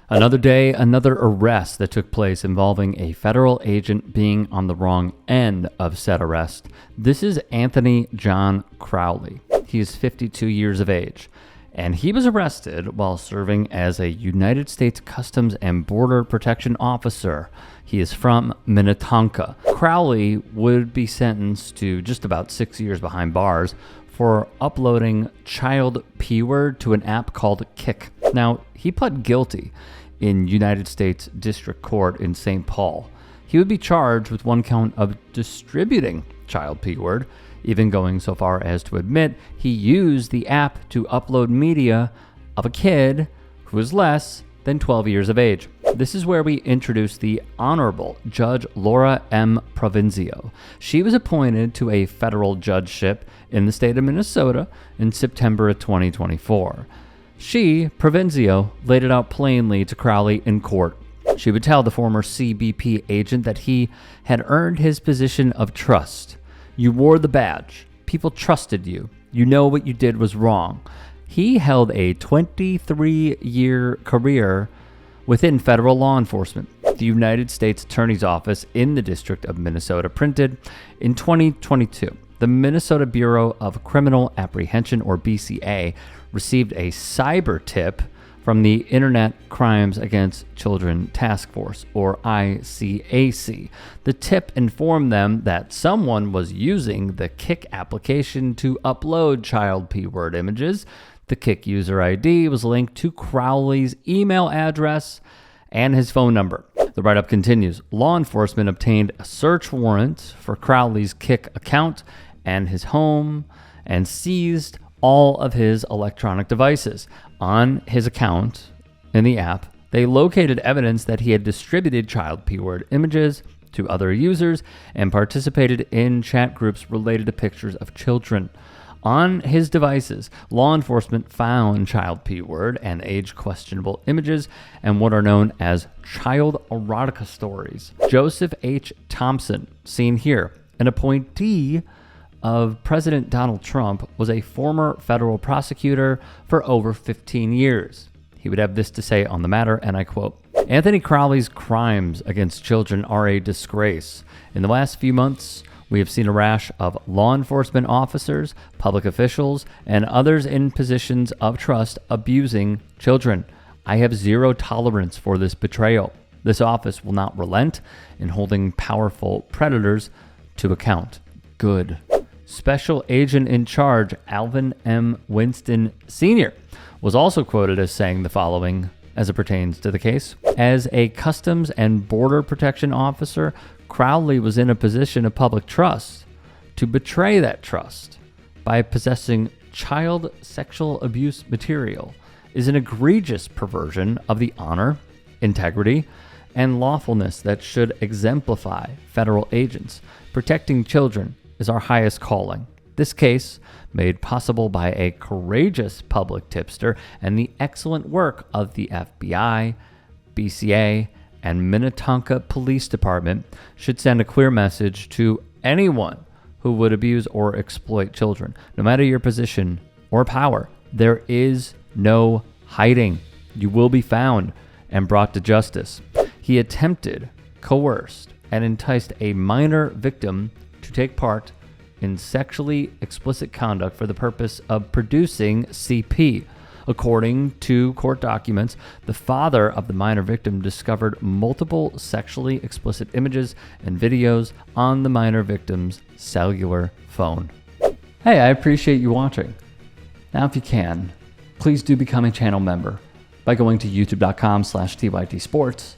Another day, another arrest that took place involving a federal agent being on the wrong end of said arrest. This is Anthony John Crowley. He is 52 years of age, and he was arrested while serving as a United States Customs and Border Protection officer. He is from Minnetonka. Crowley would be sentenced to just about 6 years behind bars for uploading child P-word to an app called Kik. Now, he pled guilty in United States District Court in St. Paul. He would be charged with one count of distributing child P-word, even going so far as to admit he used the app to upload media of a kid who is less than 12 years of age. This is where we introduce the Honorable Judge Laura M. Provenio. She was appointed to a federal judgeship in the state of Minnesota in September of 2024. She, Provenio, laid it out plainly to Crowley in court. She would tell the former CBP agent that he had earned his position of trust. You wore the badge. People trusted you. You know what you did was wrong. He held a 23-year career within federal law enforcement. The United States Attorney's Office in the District of Minnesota printed in 2022. The Minnesota Bureau of Criminal Apprehension, or BCA, received a cyber tip from the Internet Crimes Against Children Task Force, or ICAC. The tip informed them that someone was using the Kik application to upload child P-word images. The Kik user ID was linked to Crowley's email address and his phone number. The write-up continues. Law enforcement obtained a search warrant for Crowley's Kik account and his home and seized all of his electronic devices. On his account in the app, they located evidence that he had distributed child P-word images to other users and participated in chat groups related to pictures of children. On his devices, law enforcement found child P-word and age-questionable images and what are known as child erotica stories. Joseph H. Thompson, seen here, an appointee of President Donald Trump, was a former federal prosecutor for over 15 years. He would have this to say on the matter, and I quote, Anthony Crowley's crimes against children are a disgrace. In the last few months, we have seen a rash of law enforcement officers, public officials, and others in positions of trust abusing children. I have zero tolerance for this betrayal. This office will not relent in holding powerful predators to account. Good. Special Agent in Charge Alvin M. Winston Sr. was also quoted as saying the following as it pertains to the case. As a Customs and Border Protection officer, Crowley was in a position of public trust. To betray that trust by possessing child sexual abuse material is an egregious perversion of the honor, integrity, and lawfulness that should exemplify federal agents. Protecting children is our highest calling. This case, made possible by a courageous public tipster and the excellent work of the FBI, BCA, and Minnetonka Police Department, should send a clear message to anyone who would abuse or exploit children. No matter your position or power, there is no hiding. You will be found and brought to justice. He attempted, coerced, and enticed a minor victim to take part in sexually explicit conduct for the purpose of producing CP. According to court documents, the father of the minor victim discovered multiple sexually explicit images and videos on the minor victim's cellular phone. Hey, I appreciate you watching. Now, if you can, please do become a channel member by going to youtube.com/tytsports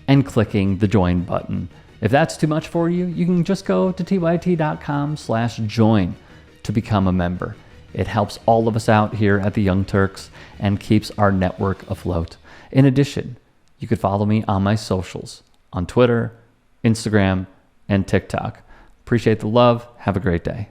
and clicking the join button. If that's too much for you, you can just go to tyt.com/join to become a member. It helps all of us out here at the Young Turks and keeps our network afloat. In addition, you could follow me on my socials on Twitter, Instagram, and TikTok. Appreciate the love. Have a great day.